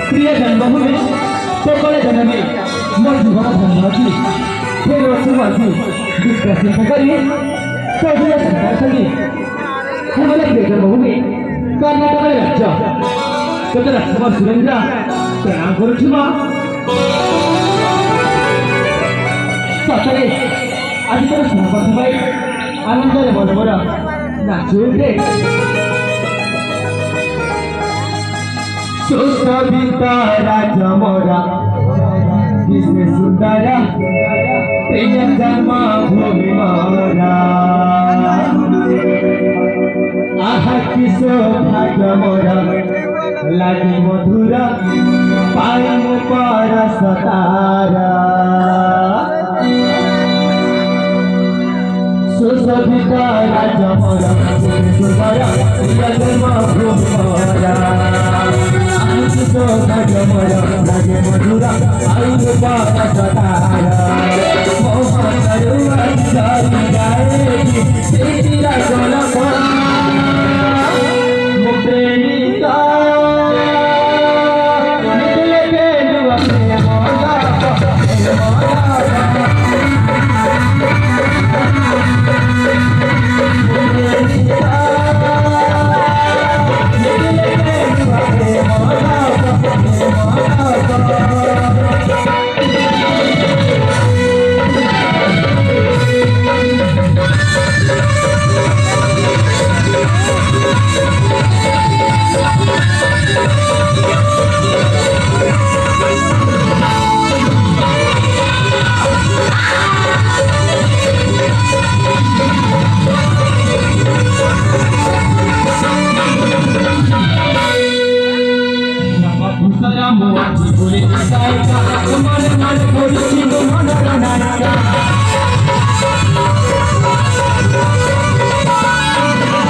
प्रिय जन्मभूमि सकले जननी मोर जीवन धन्यवादी फेर सुवादी विश्वासी करी सौदीय संतासनी हमारे प्रिय जन्मभूमि कर्नाटक राज्य तथा राष्ट्रपति सुरेंद्र प्रणाम करुछुमा सतरे आज तर समापन भाई आनंदरे मनोबर नाची उठे सुशोभिता राजमोरा विश्व सुंदर प्रिय जन्मभूमि मोरा आहा किशो भाग्य मोरा लागे मधुर पाइनु पर सतारा सुशोभिता राजमोरा विश्व सुंदर प्रिय जन्मभूमि मोरा तो धर्मरा लागे मधुरा आयु पाता सतारा मोहन करुणा जाई जाएगी तेरा गोलमा प्रेमिका निकले बेलुआ में मोला Moa,